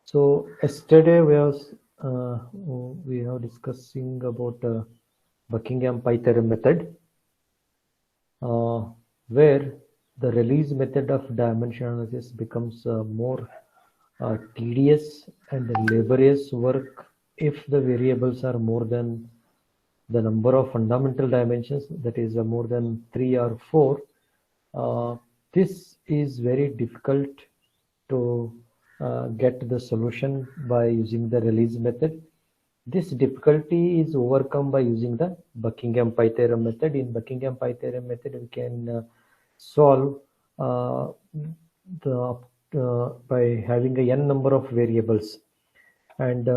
So yesterday we are discussing about Buckingham-Pi theorem method, where the release method of dimension analysis becomes more tedious and laborious work if the variables are more than the number of fundamental dimensions, that is more than 3 or 4. This is very difficult to get the solution by using the release method. This difficulty is overcome by using the Buckingham-Pi theorem method. In Buckingham-Pi theorem method, we can solve by having a n number of variables, and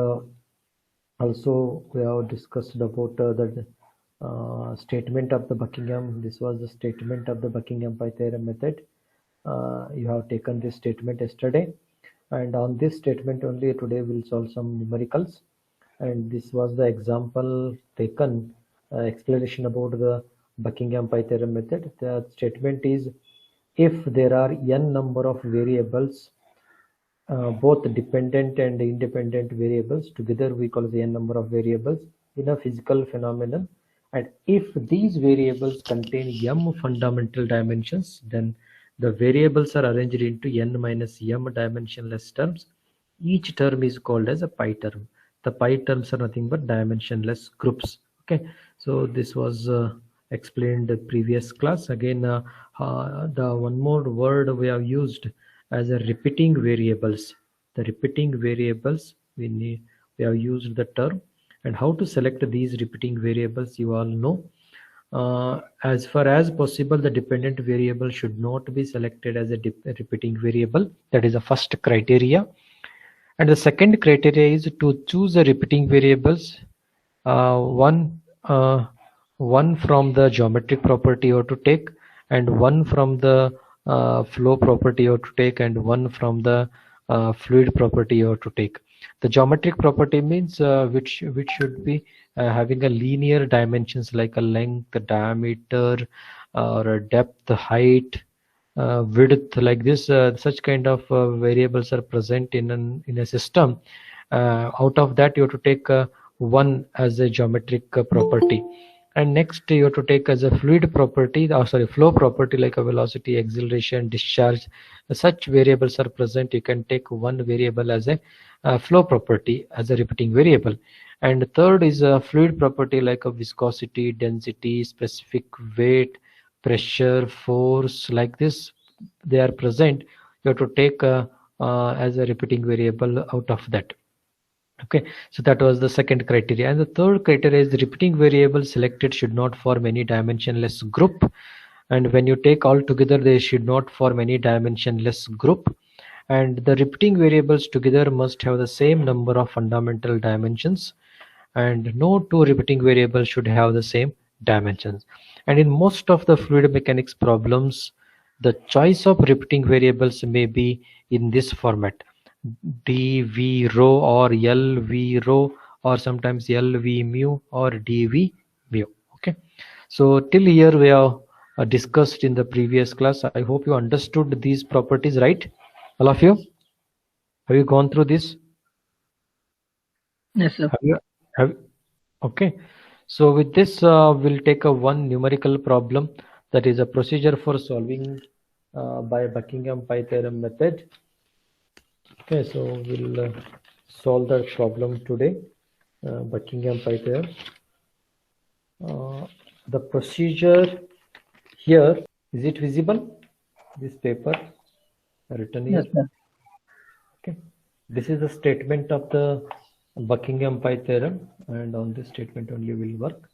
also we have discussed about the statement of the Buckingham. This was the statement of the Buckingham-Pi theorem method. You have taken this statement yesterday, and on this statement only today we'll solve some numericals. And this was the example taken, explanation about the Buckingham-Pi theorem method. The statement is, if there are n number of variables, both dependent and independent variables, together we call the n number of variables in a physical phenomenon, and if these variables contain m fundamental dimensions, then the variables are arranged into n minus m dimensionless terms. Each term is called as a pi term. The pi terms are nothing but dimensionless groups. Okay, so this was explained the previous class. Again, the one more word we have used as a repeating variables. The repeating variables, we have used the term, and how to select these repeating variables you all know. As far as possible, the dependent variable should not be selected as a repeating variable. That is the first criteria. And the second criteria is to choose the repeating variables. One from the geometric property you have to take, and one from the flow property you have to take, and one from the fluid property you have to take. The geometric property means which should be having a linear dimensions like a length, diameter, or a depth, height, width, like this. Such kind of variables are present in a system. Out of that you have to take one as a geometric property, and next you have to take as a fluid property, flow property, like a velocity, acceleration, discharge. Such variables are present. You can take one variable as a flow property as a repeating variable. And third is a fluid property, like a viscosity, density, specific weight, pressure, force, like this. They are present. You have to take as a repeating variable out of that. Okay, so that was the second criteria. And the third criteria is the repeating variable selected should not form any dimensionless group. And when you take all together, they should not form any dimensionless group. And the repeating variables together must have the same number of fundamental dimensions, and no two repeating variables should have the same dimensions. And in most of the fluid mechanics problems, the choice of repeating variables may be in this format: dv rho or lv rho, or sometimes lv mu or dv mu. Okay, so till here we have discussed in the previous class. I hope you understood these properties, right? All of you, have you gone through this? Yes, sir. Okay, so with this we'll take a one numerical problem, that is a procedure for solving by Buckingham-Pi theorem method. Okay, so we'll solve that problem today, Buckingham-Pi theorem. The procedure here, is it visible? This paper written here. Yes, sir. Okay, this is the statement of the Buckingham-Pi theorem, and on this statement only will work.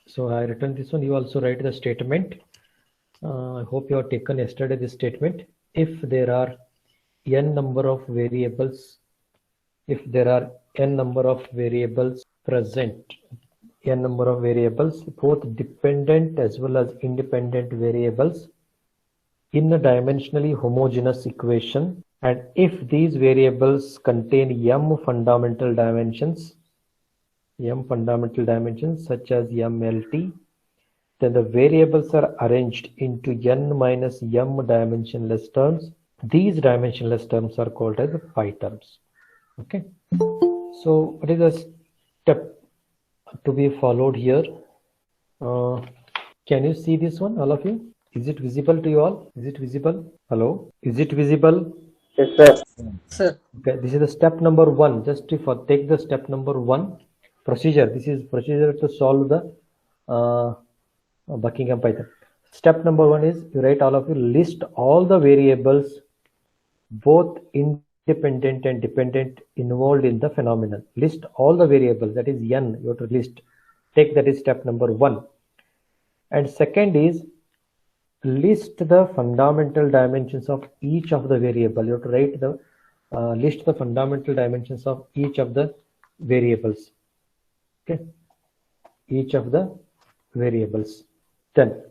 So I written this one. You also write the statement. I hope you have taken yesterday this statement. If there are n number of variables, present, n number of variables, both dependent as well as independent variables, in a dimensionally homogeneous equation, and if these variables contain m fundamental dimensions such as mlt, then the variables are arranged into n minus m dimensionless terms, These dimensionless terms are called as pi terms. Okay. So what is the step to be followed here? Can you see this one, all of you? Is it visible to you all? Is it visible? Hello? Is it visible? Yes, sir. Sir. Okay, this is the step number 1. Just to take the step number 1 procedure. This is procedure to solve the Buckingham Python. Step number 1 is you write, all of you, list all the variables, both independent and dependent, involved in the phenomenon. List all the variables, that is n, you have to list. Take that is step number 1. And second is list the fundamental dimensions of each of the variable. You have to write the list the fundamental dimensions of each of the variables. Okay, each of the variables. Then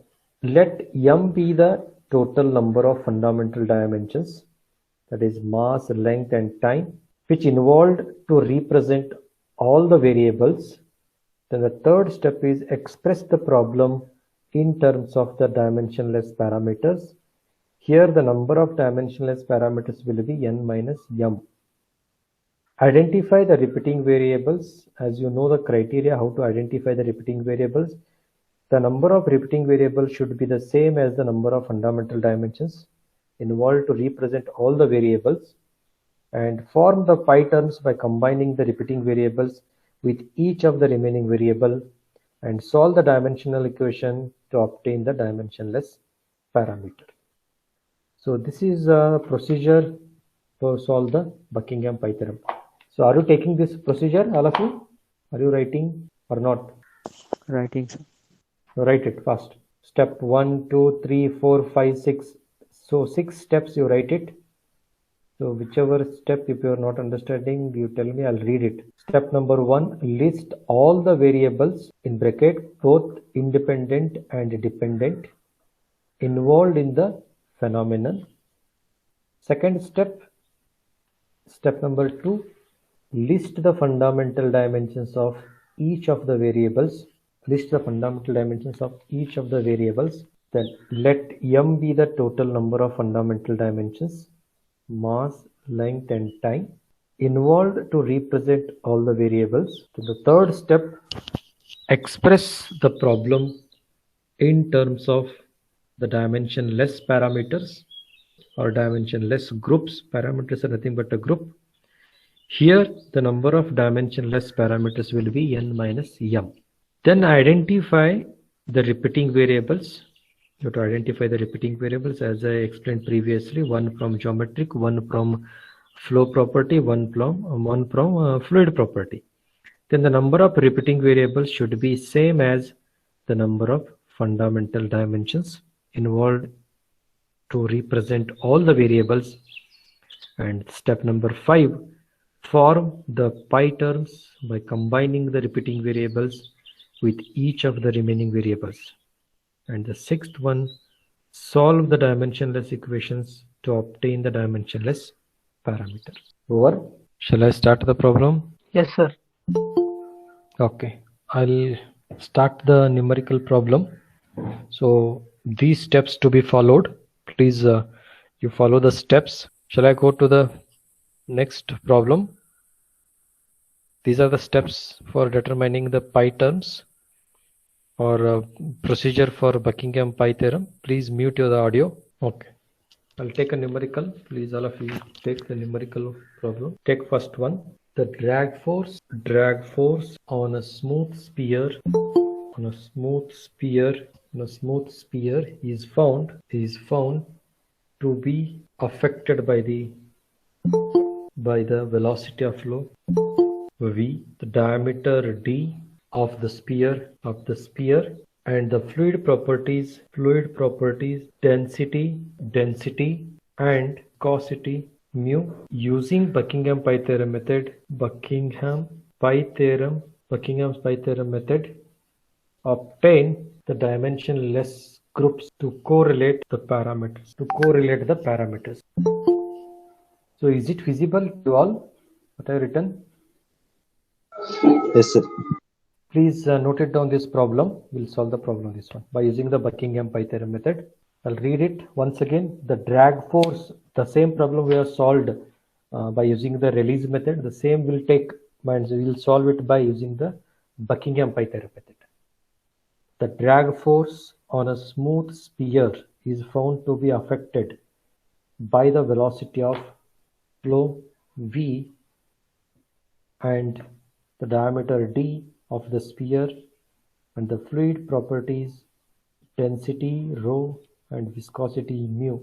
let m be the total number of fundamental dimensions, that is mass, length and time, which involved to represent all the variables. Then the third step is express the problem in terms of the dimensionless parameters. Here the number of dimensionless parameters will be n minus m. Identify the repeating variables. As you know the criteria how to identify the repeating variables. The number of repeating variables should be the same as the number of fundamental dimensions involved to represent all the variables, and form the pi terms by combining the repeating variables with each of the remaining variable, and solve the dimensional equation to obtain the dimensionless parameter. So this is a procedure to solve the Buckingham Pi theorem. So are you taking this procedure, all of you? Are you writing or not? Writing, sir. Write it fast. Step 1, 2, 3, 4, 5, 6. So 6 steps you write it. So whichever step, if you are not understanding, you tell me, I'll read it. Step number 1, list all the variables in bracket, both independent and dependent, involved in the phenomenon. Second step, step number 2, list the fundamental dimensions of each of the variables. List the fundamental dimensions of each of the variables. Then let m be the total number of fundamental dimensions, mass, length and time, involved to represent all the variables. So the third step, express the problem in terms of the dimensionless parameters or dimensionless groups. Parameters are nothing but a group. Here the number of dimensionless parameters will be n minus m. Then identify the repeating variables. You have to identify the repeating variables as I explained previously, one from geometric, one from flow property, one from fluid property. Then the number of repeating variables should be same as the number of fundamental dimensions involved to represent all the variables. And step number 5, form the pi terms by combining the repeating variables with each of the remaining variables. And the sixth one, solve the dimensionless equations to obtain the dimensionless parameter. Over. Shall I start the problem? Yes, sir. Okay, I'll start the numerical problem. So these steps to be followed. Please you follow the steps. Shall I go to the next problem? These are the steps for determining the pi terms or procedure for Buckingham Pi theorem. Please mute your audio. Okay, I'll take a numerical. Please all of you take the numerical problem. Take first one. The drag force on a smooth sphere is found to be affected by the velocity of flow v, the diameter d of the sphere, and the fluid properties density and viscosity mu. Using Buckingham's Pi theorem method, obtain the dimensionless groups to correlate the parameters. So is it visible to all what I have written? Yes, sir. Please note it down, this problem. We'll solve the problem this one by using the Buckingham Pi theorem method. I'll read it once again. The drag force The same problem we have solved by using the release method. The same will take, means we will solve it by using the Buckingham-Pi theorem method. The drag force on a smooth sphere is found to be affected by the velocity of flow v and the diameter d of the sphere and the fluid properties density rho and viscosity mu.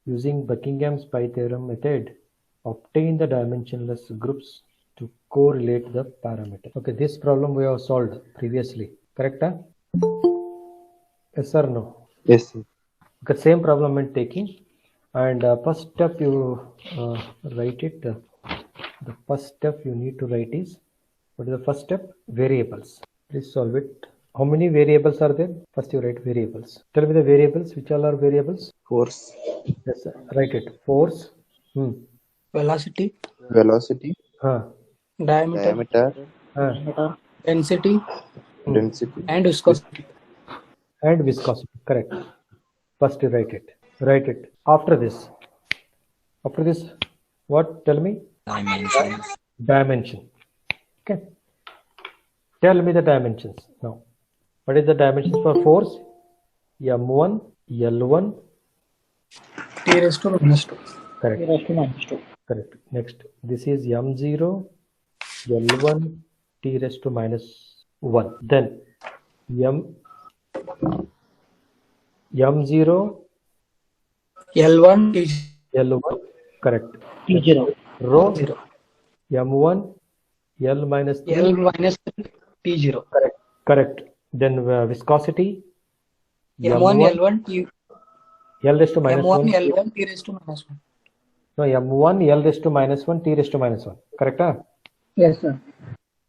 Using Buckingham's pi theorem method, obtain the dimensionless groups to correlate the parameter. Okay, this problem we have solved previously, correct? Huh? Yes or no? Yes, sir. Okay, same problem I'm taking, and first step you write it. The first step you need to write is, what is the first step? Variables. Please solve it. How many variables are there? First you write variables. Tell me the variables. Which all are variables? Force, Yes, sir. Write it. Force. Velocity, velocity, diameter, diameter, density, density, and viscosity. And viscosity. Correct. First you write it. Write it. After this, what? Tell me. Dimension. Okay. Tell me the dimensions now. What is the dimensions for force? M1, L1. T raised to minus 2. Correct. T raised to minus 2. Correct. Next, this is M0, L1, T raised to minus 1. Then M0, L1, T, L1. Correct. T0. Rho, 0. M1, L minus 3. L minus T0. Correct. Correct. Then viscosity. M1, L1, T, L raised to minus M1, 1. L1, T raised to minus 1. No, M1, L raised to minus 1, T raised to minus 1. Correct? Huh? Yes, sir.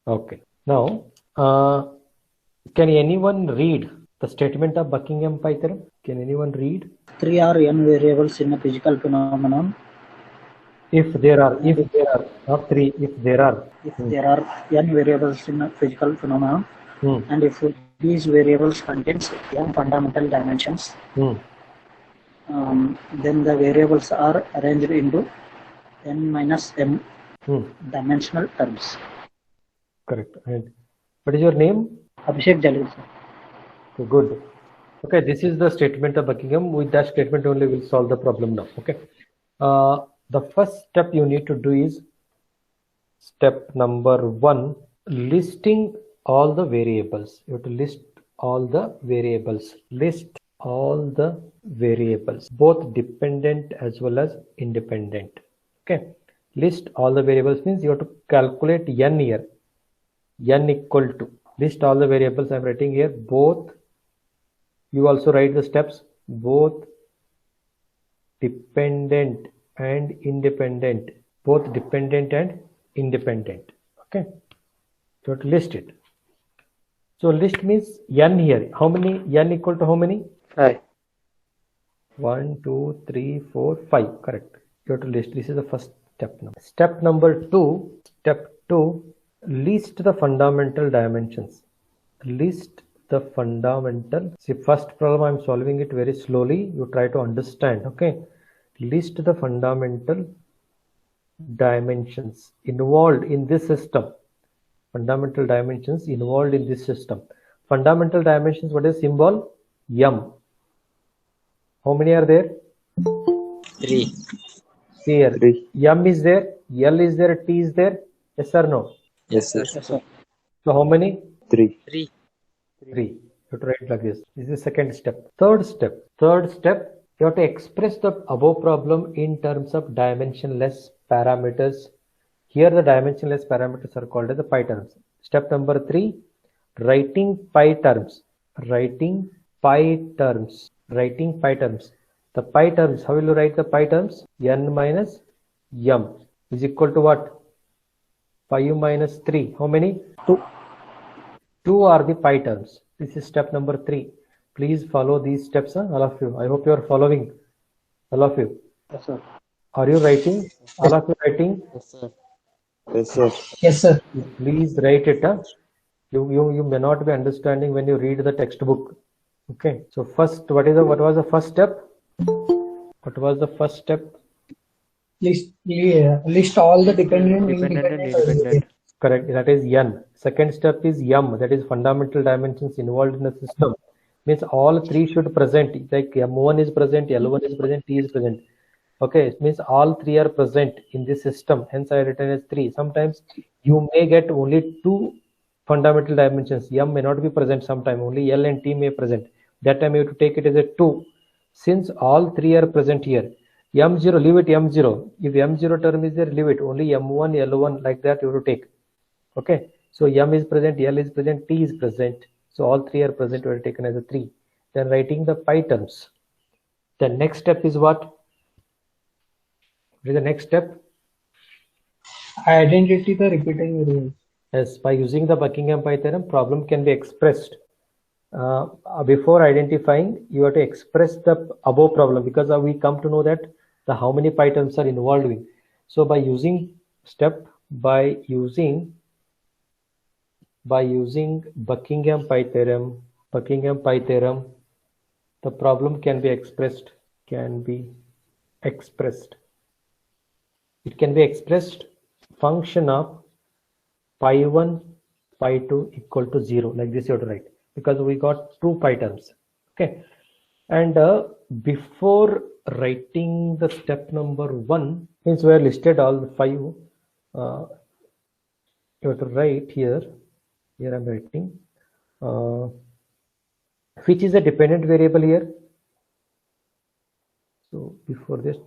Okay. Now, can anyone read the statement of Buckingham pi theorem? Can anyone read? 3 or n variables in a physical phenomenon. If there are, not 3, if there are. If there are n variables in a physical phenomenon, and if these variables contains n fundamental dimensions, then the variables are arranged into n minus m dimensional terms. Correct. And what is your name? Abhishek Jalil, sir. Okay, good. Okay, this is the statement of Buckingham. With that statement only we'll solve the problem now. Okay. The first step you need to do is step number 1, listing all the variables. You have to list all the variables. List all the variables, both dependent as well as independent. Okay. List all the variables means you have to calculate n here. N equal to. List all the variables I'm writing here. Both. You also write the steps. Both dependent and independent. Both dependent and independent. Okay. So to list it. So list means n here. How many? N equal to how many? 5. 1, 2, 3, 4, 5. Correct. You have to list. This is the first step now. Step number 2. Step 2. List the fundamental dimensions. List the fundamental. See, first problem I'm solving it very slowly. You try to understand. Okay. List the fundamental dimensions involved in this system. Fundamental dimensions involved in this system. Fundamental dimensions, what is symbol? M. How many are there? 3. Here. 3. M is there, L is there, T is there. Yes or no? Yes, sir. Yes, sir. So how many? 3. 3. 3. You have to write like this. This is the second step. Third step, you have to express the above problem in terms of dimensionless parameters. Here the dimensionless parameters are called as the pi terms. Step number 3, writing pi terms. Writing pi terms. The pi terms, how will you write the pi terms? N minus M is equal to what? 5 minus 3. How many? 2. 2 are the pi terms. This is step number 3. Please follow these steps, all of you. I hope you are following. All of you. Yes, sir. Are you writing? All of you writing? Yes, sir. Yes, sir. Yes, sir. Please write it. You may not be understanding when you read the textbook. Okay. So first, what was the first step? What was the first step? list all the dependent, Dependent and independent. independent. Correct. That is n. Second step is m. That is fundamental dimensions involved in the system. Means all three should present. Like m1 is present, l1 is present, t is present. Okay, it means all three are present in this system. Hence, I written as 3. Sometimes you may get only 2 fundamental dimensions. M may not be present sometime. Only L and T may present. That time you have to take it as a 2. Since all 3 are present here, M0, leave it M0. If M0 term is there, leave it. Only M1, L1, like that you have to take. Okay. So M is present, L is present, T is present. So all 3 are present. We are taken as a 3. Then writing the pi terms. The next step is what? What is the next step? Identity the repeating variables. Yes, by using the Buckingham pi theorem, problem can be expressed. Before identifying, you have to express the above problem, because we come to know that the how many pi terms are involved in. So by using Buckingham pi theorem, the problem can be expressed. It can be expressed function of pi 1, pi 2 equal to 0. Like this you have to write, because we got 2 pi terms. Okay. And before writing the step number 1, means we have listed all the 5. You have to write here. Here I'm writing. Which is a dependent variable here? So before this,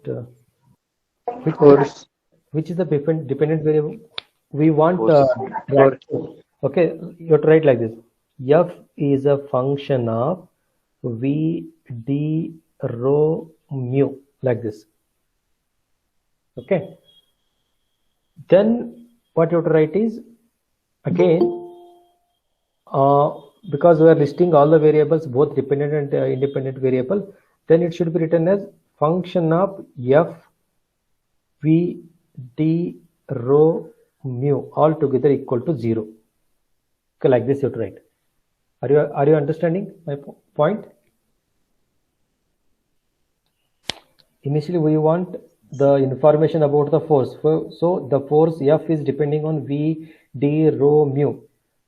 which is the dependent variable? We want okay, you have to write like this. F is a function of v d rho mu, like this. Okay. Then what you have to write is, again, because we are listing all the variables, both dependent and independent variable, then it should be written as function of f v d rho mu all together equal to 0. Okay, like this you have to write. Are you understanding my point? Initially we want the information about the force. So the force F is depending on V, D, rho, mu.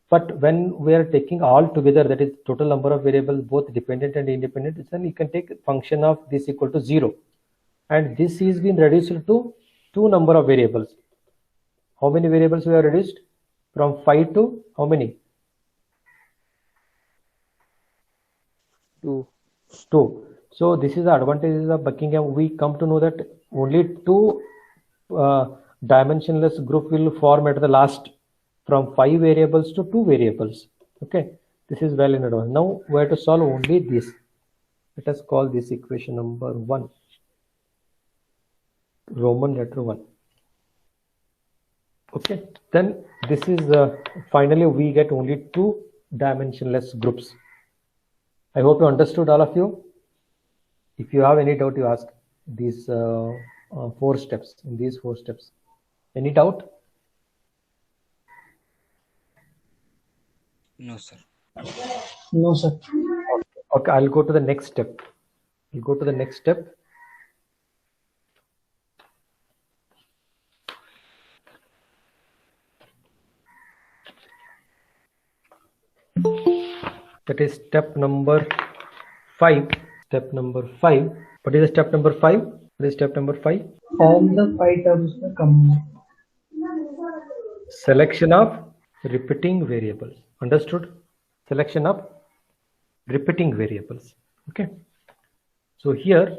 But when we are taking all together, that is total number of variables, both dependent and independent, then you can take function of this equal to 0. And this is been reduced to 2 number of variables. How many variables we have reduced? From 5 to how many? 2. So this is the advantages of Buckingham. We come to know that only 2 dimensionless group will form at the last, from 5 variables to 2 variables. Okay, this is well in advance. Now we have to solve only this. Let us call this equation number 1, Roman letter 1. Okay, then this is finally we get only 2 dimensionless groups. I hope you understood, all of you. If you have any doubt, you ask these 4 steps. In these 4 steps, any doubt? No, sir. No, sir. Okay, I'll go to the next step. That is step number 5. Step number 5. What is the step number 5? What is step number 5? All the 5 terms will come. Selection of repeating variables. Understood? Selection of repeating variables. Okay. So here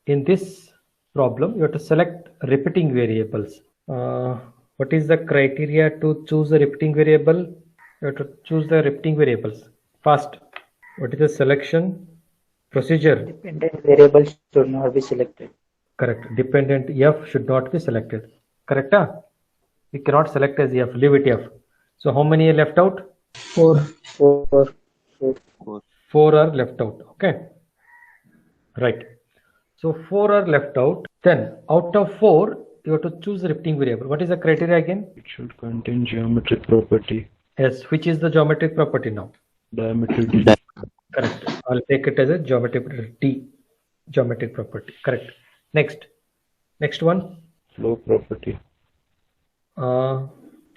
in this problem, you have to select repeating variables. What is the criteria to choose a repeating variable? You have to choose the repeating variables. First, what is the selection procedure? Dependent variables should not be selected. Correct. Dependent F should not be selected. Correct? We cannot select as F. Leave it F. So how many are left out? 4. 4. 4 are left out. Okay. Right. So 4 are left out. Then out of 4, you have to choose the repeating variable. What is the criteria again? It should contain geometric property. Yes. Which is the geometric property now? Diameter D. Correct. I'll take it as a geometric D. Geometric property. Correct. Next one. Flow property.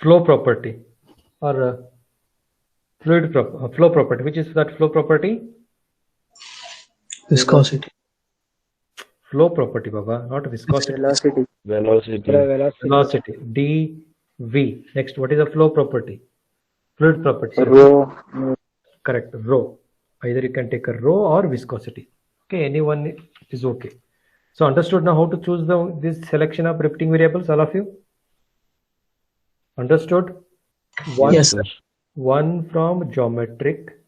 Flow property or flow property. Which is that flow property? Viscosity. Flow property, Baba, not viscosity. Velocity. Velocity. Velocity. dV. Next, what is the flow property? Fluid property. Sorry. Rho. Correct. Rho. Either you can take a rho or viscosity. Okay, anyone is okay. So understood now how to choose this selection of repeating variables, all of you? Understood? One, Yes, sir. one from geometric,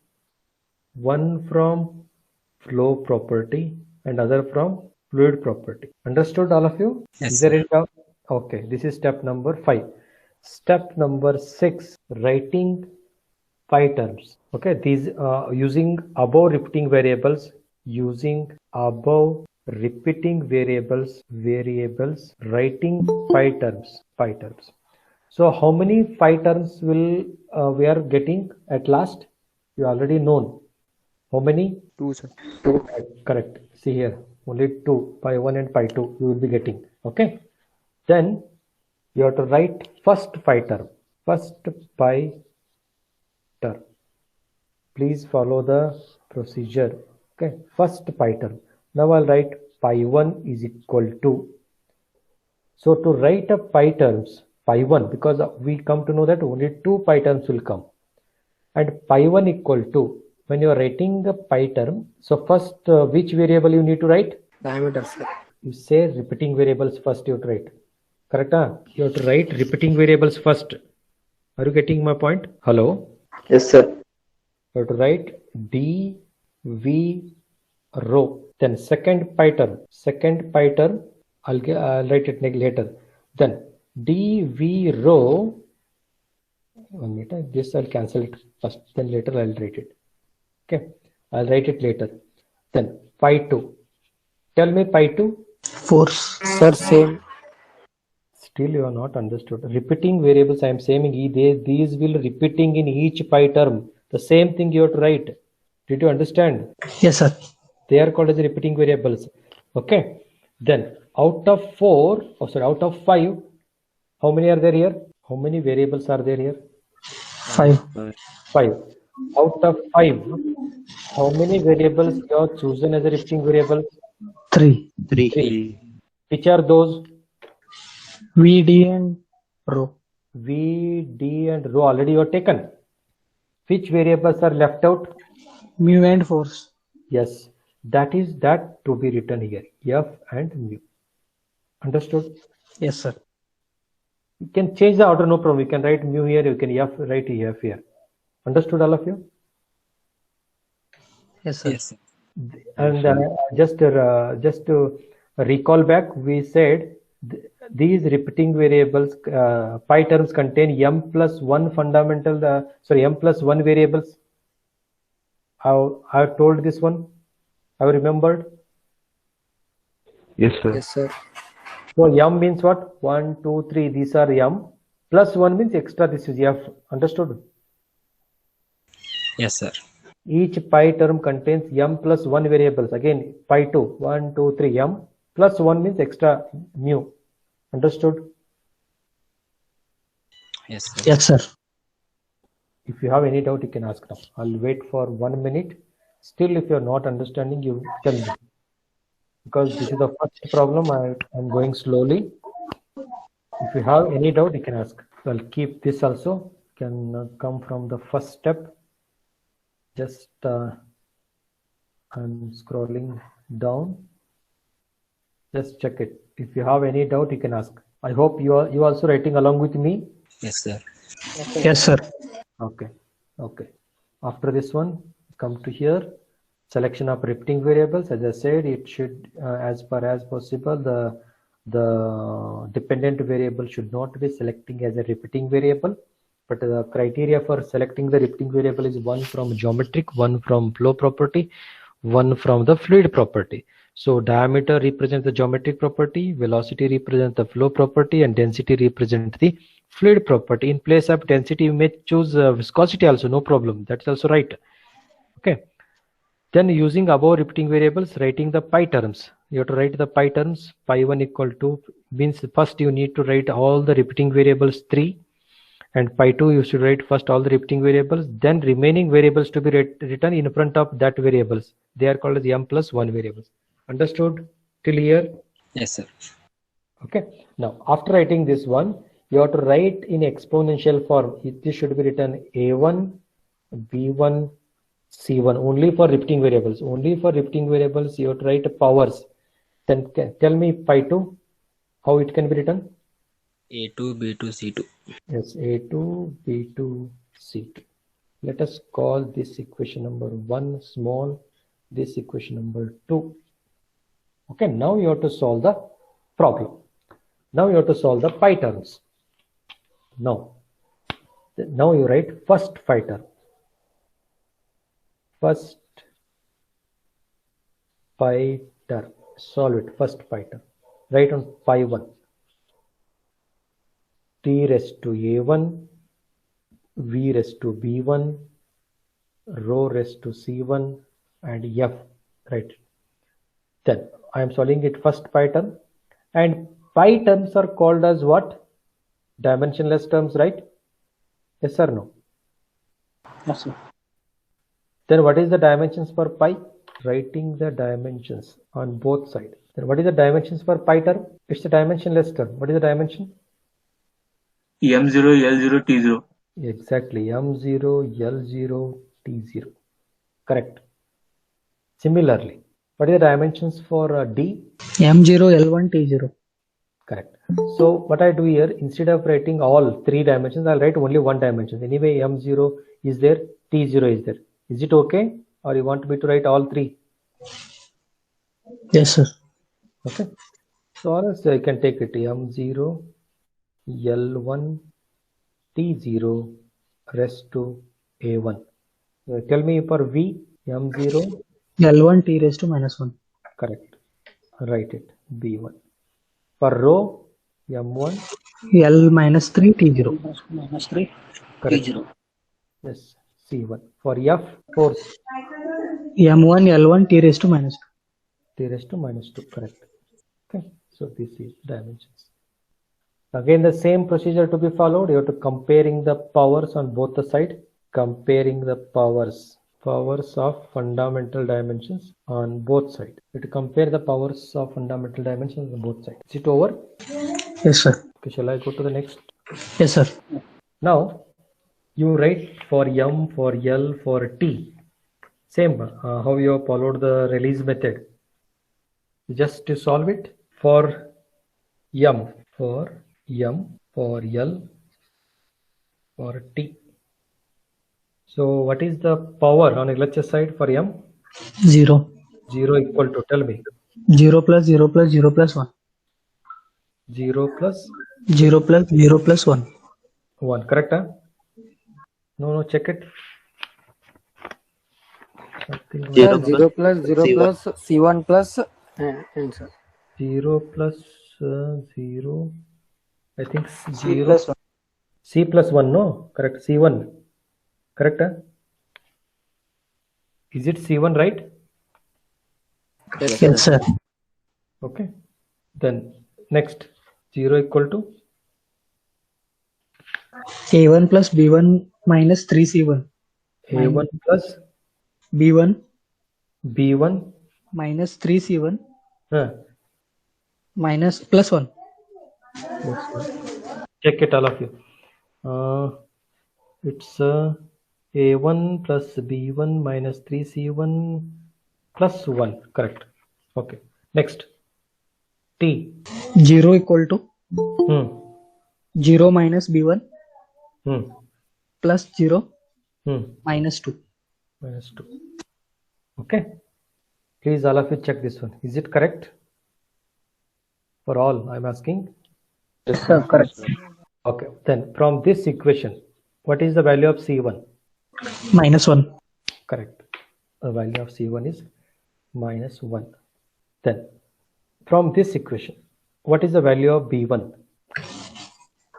one from flow property, and other from fluid property. Understood, all of you? Yes, Is there any doubt? Okay, this is step number 5. Step number 6, writing pi terms. Okay, these using above repeating variables, writing pi terms. So how many pi terms will we are getting at last? You already known. How many? 2, sir. Correct. See here, only 2, pi 1 and pi 2 you will be getting. Okay. Then you have to write first pi term. Please follow the procedure. Okay. First pi term. Now I'll write pi 1 is equal to. So to write a pi terms, pi 1, because we come to know that only 2 pi terms will come. And pi 1 equal to, when you are writing the pi term, so first which variable you need to write? Diameter, sir. You say repeating variables first you have to write. Correct? Huh? You have to write repeating variables first. Are you getting my point? Hello? Yes, sir. You have to write dv rho. Then second pi term, I'll write it later. Then dv rho, 1 minute, this I'll cancel it first, then later I'll write it. Okay, I'll write it later. Then pi 2. Tell me pi 2. force. Sir, same. Still you are not understood. Repeating variables, I am saying these will repeating in each pi term. The same thing you have to write. Did you understand? Yes, sir. They are called as repeating variables. Okay. Then out of 5, how many are there here? How many variables are there here? 5. 5. Out of 5, how many variables you have chosen as a repeating variables? 3. 3. Which are those? VD and rho. V, D and rho already you have taken. Which variables are left out? Mu and force. Yes, that to be written here, F and mu. Understood? Yes, sir. You can change the order, no problem. You can write mu here, you can write F here. Understood, all of you? Yes, sir. Yes, sir. And just to recall back, we said these repeating variables, pi terms contain m plus 1 variables. I've told this one. Have you remembered? Yes, sir. Yes, sir. So m means what? 1, 2, 3. These are m. Plus 1 means extra. This is f. Understood? Yes, sir. Each pi term contains m plus 1 variables. Again, pi 2. 1, 2, 3. M plus 1 means extra mu. Understood? Yes, sir. Yes, sir. If you have any doubt, you can ask now. I'll wait for 1 minute. Still, if you're not understanding, you tell me. Because this is the first problem, I'm going slowly. If you have any doubt, you can ask. So I'll keep this also. Can come from the first step. Just I'm scrolling down. Just check it. If you have any doubt, you can ask. I hope you also writing along with me. Yes, sir. Yes, sir. Okay. After this one, come to here. Selection of repeating variables. As I said, it should, as far as possible, the dependent variable should not be selecting as a repeating variable. But the criteria for selecting the repeating variable is one from geometric, one from flow property, one from the fluid property. So diameter represents the geometric property, velocity represents the flow property, and density represents the fluid property. In place of density, you may choose viscosity also, no problem. That's also right. Okay. Then using above repeating variables, writing the pi terms. You have to write the pi terms. Pi1 equal to means first you need to write all the repeating variables 3, and pi2 you should write first all the repeating variables, then remaining variables to be written in front of that variables. They are called as m plus 1 variables. Understood till here? Yes, sir. Okay. Now after writing this one, you have to write in exponential form. This should be written a1, b1, c1 only for repeating variables. Only for repeating variables you have to write powers. Then tell me pi2, how it can be written? A2, B2, C2. Yes, a2, b2, c2. Let us call this equation number 1 small, this equation number 2. Okay, now you have to solve the problem. Now you have to solve the pi terms. Now you write first pi term. First pi term. Solve it. First pi term. Write on pi1. T raised to a1, v raised to b1, rho raised to c1, and f. Right. Then I am solving it first pi term, and pi terms are called as what? Dimensionless terms, right? Yes or no? Yes, sir. Then what is the dimensions for pi? Writing the dimensions on both sides. Then what is the dimensions for pi term? It's a dimensionless term. What is the dimension? M0, L0, T0. Exactly. M0, L0, T0. Correct. Similarly, what are the dimensions for D? M0, L1, T0. Correct. So what I do here, instead of writing all 3 dimensions, I'll write only 1 dimension. Anyway, M0 is there, T0 is there. Is it okay? Or you want me to write all 3? Yes, sir. Okay. So or else I can take it M0, L1, T0 rest to A1. Tell me for V, M0. L1, T raised to minus 1. Correct. Write it, B1. For rho, M1. L minus 3, T0. Minus 3, Correct. T0. Yes, C1. For F, force, M1, L1, T raised to minus 2. T raised to minus 2. Correct. Okay. So this is dimensions. Again, the same procedure to be followed. You have to comparing the powers on both the side. Comparing the powers of fundamental dimensions on both sides. You have to compare the powers of fundamental dimensions on both sides. Is it over? Yes, sir. Okay, shall I go to the next? Yes, sir. Now, you write for M, for L, for T. Same, how you have followed the release method. Just to solve it for M, for L, for T. So what is the power on LHS side for M? 0. 0 equal to, tell me. 0 plus 0 plus 0 plus 1. 0 plus 0 plus 0 plus 1. 1, correct? Huh? No, check it. Something Zero wrong. 0 plus 0 C1. plus C1 plus and sir. 0 plus 0. I think C 0. plus 1. C plus 1, no? Correct. C1. Correct? Huh? Is it C1, right? Yes, sir. Okay. Then next, 0 equal to A1 plus B1 minus 3C1. A1 plus B1 B1 minus 3C1 huh. minus plus 1. Check it, all of you. It's A1 plus B1 minus 3C1 plus 1. Correct. Okay. Next. T. 0 equal to Hmm. 0 minus B1 Hmm. plus 0 Hmm. minus 2. Minus 2. Okay. Please, all of you check this one. Is it correct? For all, I'm asking. Yes, sir. Correct. Okay. Then from this equation, what is the value of C1? Minus 1. Correct. The value of C1 is minus 1. Then from this equation, what is the value of B1?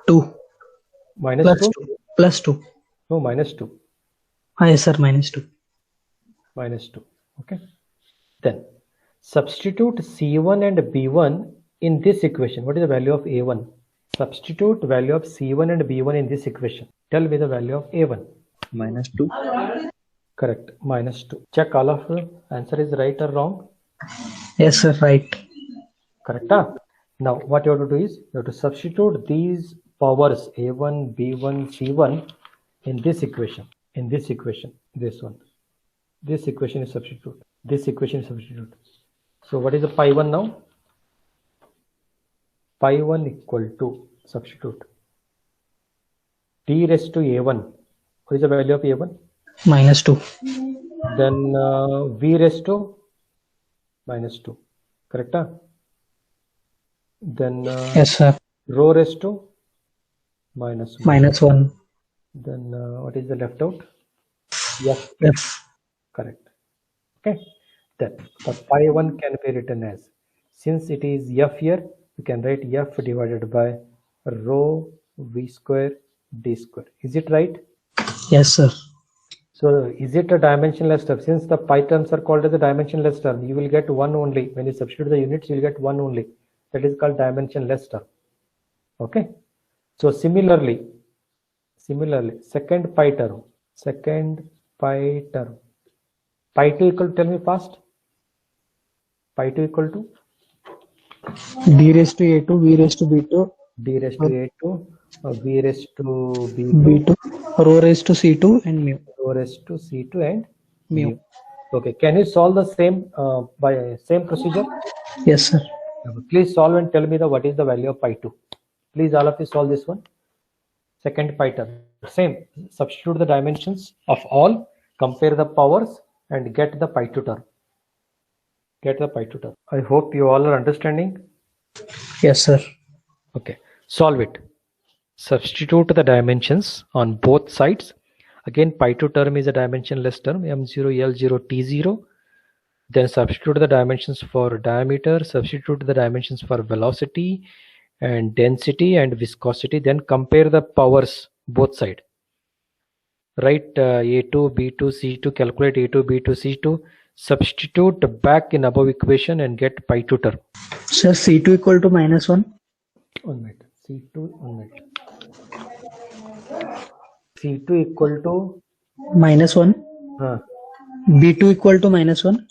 2 Minus plus 2? 2 plus 2. No, minus 2. Yes, sir. Minus 2. Minus 2. Okay. Then Substitute C1 and B1 in this equation. What is the value of A1? Substitute value of C1 and B1 in this equation. Tell me the value of A1. -2. Correct. -2. Check all of the answer is right or wrong. Yes, sir. Right. Correct. Now what you have to do is you have to substitute these powers A1, B1, C1 in this equation. In this equation, this one. This equation is substitute. This equation is substitute. So what is the pi 1 now? Pi 1 equal to substitute d raised to A1. What is the value of A1? -2. Then v raised to -2. Correct? Then Yes, sir. rho raised to -1. -1. Then what is the left out? Yes, Yes. correct. Okay. Then the pi 1 can be written as, since it is f here, you can write f divided by rho v square d square. Is it right? Yes, sir. So is it a dimensionless term? Since the pi terms are called as a dimensionless term, you will get one only. When you substitute the units, you will get one only. That is called dimensionless term. Okay. So similarly, second pi term, pi 2 equal to, tell me fast. Pi 2 equal to D raised to A2, V raised to B2, d raised to A2, v raised to B2, B2, rho raised to C2, and mu. rho raised to C2 and Mu. Okay, can you solve the same by same procedure? Yes, sir. Please solve and tell me what is the value of pi 2. Please all of you solve this one. Second pi term. Same. Substitute the dimensions of all, compare the powers and get the pi 2 term. I hope you all are understanding. Yes, sir. Okay. Solve it. Substitute the dimensions on both sides. Again, pi 2 term is a dimensionless term, m0, l0, t0. Then substitute the dimensions for diameter, substitute the dimensions for velocity and density and viscosity. Then compare the powers both sides. Write A2, B2, C2, calculate A2, B2, C2. Substitute back in above equation and get pi 2 term. Sir, C2 equal to -1. 1 minute. C2, 1 minute. C2 equal to -1. B2 equal to -1.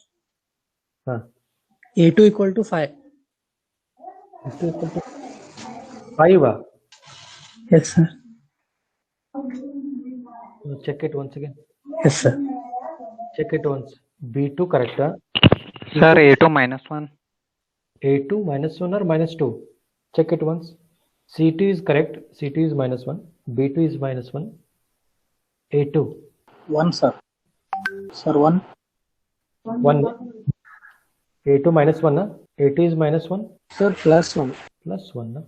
A2 equal to 5. C2 equal to 5. Yes, sir. Check it once again. Yes, sir. Check it once. B2 correct? Sir, A2 -1. A2 -1 or -2? Check it once. C2 is correct. C2 is -1. B2 is -1. A2. 1, sir. Sir, 1. 1. A2 -1. A2 is -1. Sir, +1. +1.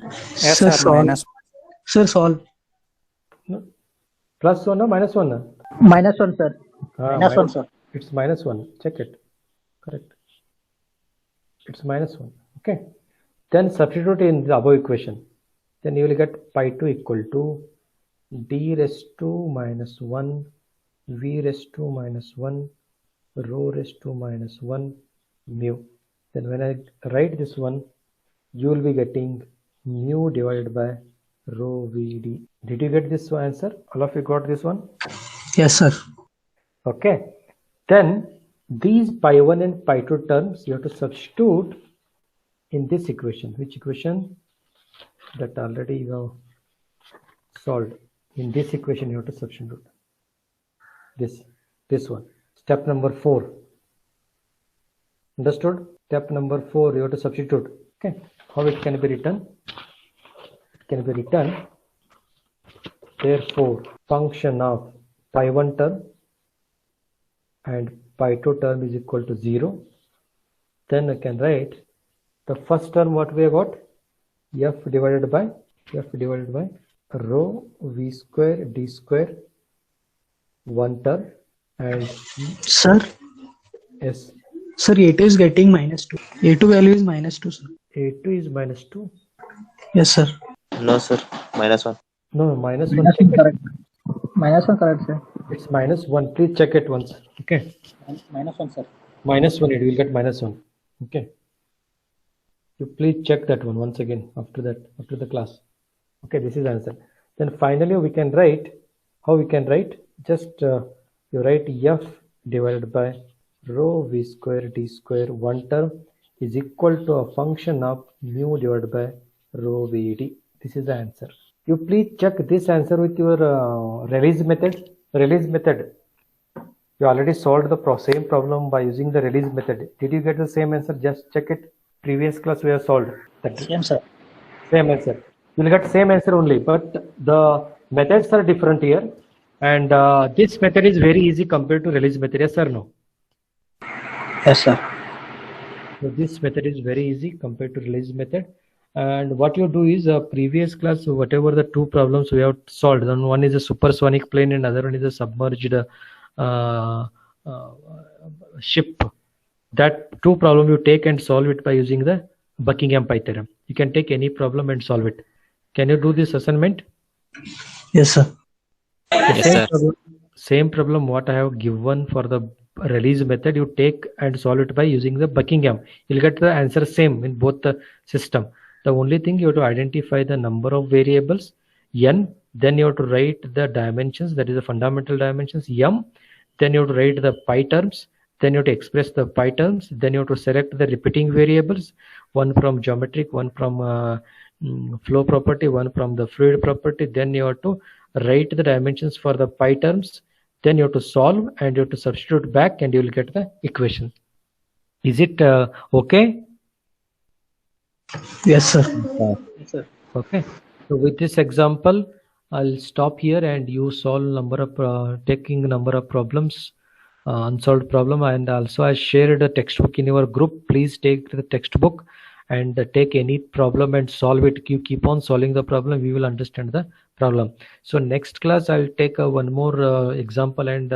Yes, Sir, sir, solve. -1. Sir, solve. No. +1 or -1? -1, sir. Ah, -1, sir. It's -1. Check it. Correct. It's -1. Okay. Then substitute in the above equation. Then you will get pi 2 equal to d raised to -1, v raised to -1, rho raised to -1, mu. Then when I write this one, you will be getting mu divided by rho vd. Did you get this answer? All of you got this one? Yes, sir. Okay. Then these pi 1 and pi 2 terms you have to substitute in this equation. Which equation? That already you have solved. In this equation you have to substitute this one. Step number 4. Understood? Step number 4 you have to substitute. Okay. How it can be written? It can be written, therefore function of pi 1 term and pi 2 term is equal to 0. Then I can write the first term what we have got, f divided by rho v square d square, one term, and Sir, yes, sir, A2 is getting -2. A2 value is -2, sir. A2 is -2. Yes, sir. No, sir. -1. No, -1. -1 correct. -1 correct, sir. It's -1. Please check it once. Okay. -1, sir. -1, you will get -1. Okay. You please check that one once again after the class. Okay, this is answer. Then finally we can write, how we can write? Just you write f divided by rho v square d square, one term is equal to a function of mu divided by rho vd. This is the answer. You please check this answer with your release method. You already solved the same problem by using the release method. Did you get the same answer? Just check it. Previous class we have solved that. Same, sir. Same answer. You will get same answer only, but the methods are different here. And this method is very easy compared to release method. Yes or no? Yes, sir. So this method is very easy compared to release method. And what you do is previous class, whatever the two problems we have solved, then one is a supersonic plane and other one is a submerged ship. That two problem you take and solve it by using the Buckingham pi theorem. You can take any problem and solve it. Can you do this assignment? Yes, sir. Yes, sir. Same problem what I have given for the release method, you take and solve it by using the Buckingham. You'll get the answer same in both the system. The only thing you have to identify the number of variables n, then you have to write the dimensions, that is the fundamental dimensions m, then you have to write the pi terms, then you have to express the pi terms, then you have to select the repeating variables, one from geometric, one from flow property, one from the fluid property, then you have to write the dimensions for the pi terms, then you have to solve and you have to substitute back and you will get the equation. Is it okay? Yes, sir. Okay. So with this example, I'll stop here and you solve taking number of problems, unsolved problem, and also I shared a textbook in your group. Please take the textbook and take any problem and solve it. You keep on solving the problem, we will understand the problem. So next class I'll take one more example and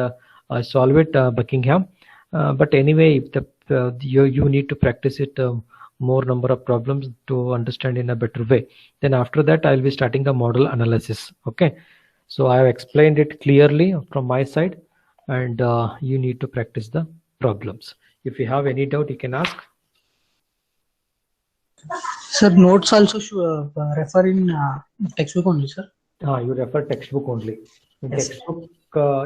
solve it Buckingham. But anyway, if you need to practice it more number of problems to understand in a better way. Then after that I'll be starting the model analysis. Okay. So I have explained it clearly from my side, and you need to practice the problems. If you have any doubt, you can ask. Sir, notes also refer in textbook only, sir. You refer textbook only. In Yes. textbook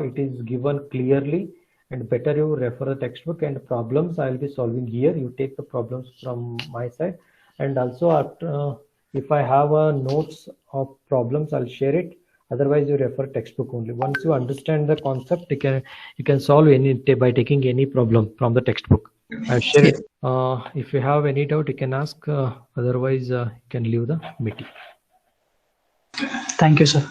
it is given clearly, and better you refer the textbook, and problems I will be solving here. You take the problems from my side, and also after, if I have notes of problems, I'll share it. Otherwise you refer textbook only. Once you understand the concept, you can solve any by taking any problem from the textbook. I'll share it. If you have any doubt, you can ask. Otherwise you can leave the meeting. Thank you, sir.